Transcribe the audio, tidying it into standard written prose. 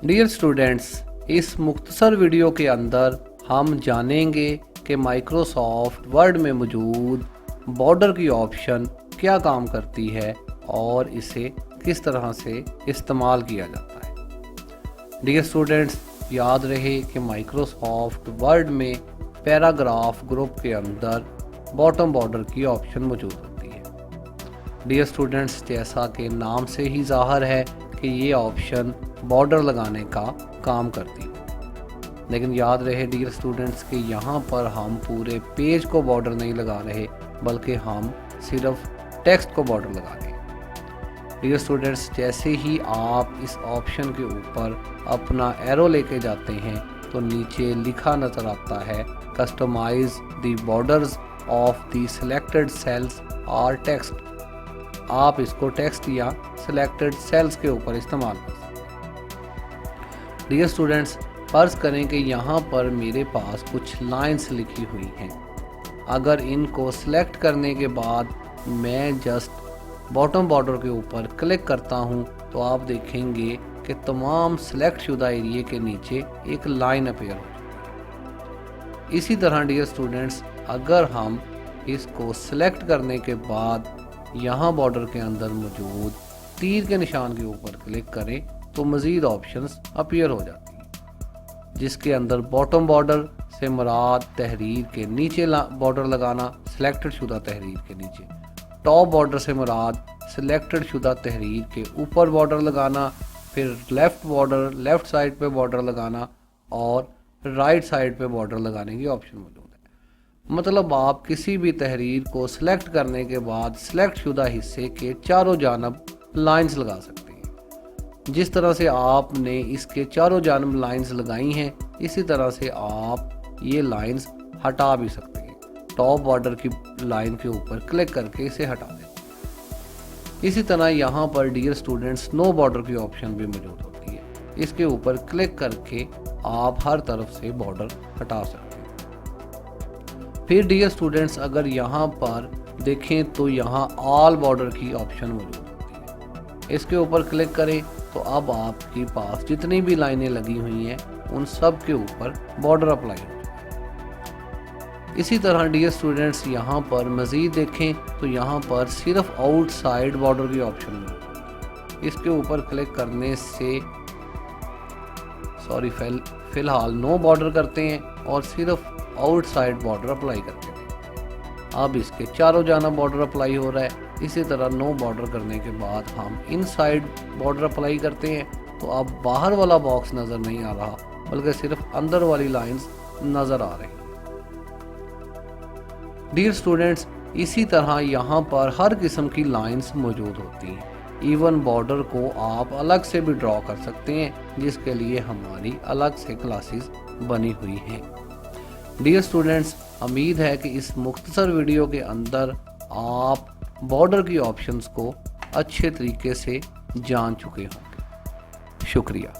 Dear students, इस मुख्तसर video के अंदर हम जानेंगे कि माइक्रोसॉफ्ट वर्ड में मौजूद बॉर्डर की ऑप्शन क्या काम करती है और इसे किस तरह से इस्तेमाल किया जाता है। डियर स्टूडेंट्स, याद रहे कि माइक्रोसॉफ्ट वर्ड में पैराग्राफ ग्रुप के अंदर बॉटम बॉर्डर की ऑप्शन मौजूद होती है। डियर स्टूडेंट्स, जैसा कि नाम से ही ज़ाहिर है कि ये ऑप्शन बॉर्डर लगाने का काम करती है, लेकिन याद रहे डियर स्टूडेंट्स कि यहाँ पर हम पूरे पेज को बॉर्डर नहीं लगा रहे, बल्कि हम सिर्फ टेक्स्ट को बॉर्डर लगा रहे हैं। डियर स्टूडेंट्स, जैसे ही आप इस ऑप्शन के ऊपर अपना एरो लेके जाते हैं तो नीचे लिखा नज़र आता है customize the borders of the selected cells और टेक्स्ट। आप इसको टेक्स्ट या सिलेक्टेड सेल्स के ऊपर इस्तेमाल कर सकते हैं। डियर स्टूडेंट्स, फर्ज करें कि यहाँ पर मेरे पास कुछ लाइंस लिखी हुई हैं। अगर इनको सिलेक्ट करने के बाद मैं जस्ट बॉटम बॉर्डर के ऊपर क्लिक करता हूँ तो आप देखेंगे कि तमाम सिलेक्ट शुदा एरिया के नीचे एक लाइन अपीयर हो चुकी है। इसी तरह डियर स्टूडेंट्स, अगर हम इसको सिलेक्ट करने के बाद यहाँ बॉर्डर के अंदर मौजूद तीर के निशान के ऊपर क्लिक करें तो मज़ीद ऑप्शंस अपीयर हो जाती हैं, जिसके अंदर बॉटम बॉर्डर से मुराद तहरीर के नीचे बॉर्डर लगाना सिलेक्टेड शुदा तहरीर के नीचे, टॉप बॉर्डर से मुराद सिलेक्टेड शुदा तहरीर के ऊपर बॉर्डर लगाना, फिर लेफ़्ट बॉर्डर लेफ़्ट साइड पे बॉर्डर लगाना और राइट साइड पे बॉर्डर लगाने की ऑप्शन मौजूद है। मतलब आप किसी भी तहरीर को सिलेक्ट करने के बाद सिलेक्ट शुदा हिस्से के चारों जानब लाइंस लगा सकते हैं। जिस तरह से आपने इसके चारों जानब लाइंस लगाई हैं, इसी तरह से आप ये लाइंस हटा भी सकते हैं। टॉप बॉर्डर की लाइन के ऊपर क्लिक करके इसे हटा दें। इसी तरह यहाँ पर डियर स्टूडेंट्स नो बॉर्डर की ऑप्शन भी मौजूद होती है। इसके ऊपर क्लिक करके आप हर तरफ से बॉर्डर हटा सकते हैं। फिर डियर स्टूडेंट्स, अगर यहाँ पर देखें तो यहाँ ऑल बॉर्डर की ऑप्शन मौजूद होती है। इसके ऊपर क्लिक करें तो अब आपके पास जितनी भी लाइनें लगी हुई हैं उन सब के ऊपर बॉर्डर अप्लाई हो चुका है। इसी तरह डियर स्टूडेंट्स, यहाँ पर मज़ीद देखें तो यहाँ पर सिर्फ आउटसाइड बॉर्डर की ऑप्शन मौजूद है। इसके ऊपर क्लिक करने से फ़िलहाल नो बॉर्डर करते हैं और सिर्फ आउटसाइड बॉर्डर अप्लाई करते हैं। अब इसके चारों जानब बॉर्डर अप्लाई हो रहा है। इसी तरह नो बॉर्डर करने के बाद हम इनसाइड बॉर्डर अप्लाई करते हैं तो अब बाहर वाला बॉक्स नज़र नहीं आ रहा, बल्कि सिर्फ अंदर वाली लाइंस नज़र आ रही हैं। डियर स्टूडेंट्स, इसी तरह यहाँ पर हर किस्म की लाइंस मौजूद होती हैं। इवन बॉर्डर को आप अलग से भी ड्रॉ कर सकते हैं, जिसके लिए हमारी अलग से क्लासेस बनी हुई हैं। डियर स्टूडेंट्स, उम्मीद है कि इस मुख्तसर वीडियो के अंदर आप बॉर्डर की ऑप्शंस को अच्छे तरीके से जान चुके होंगे। शुक्रिया।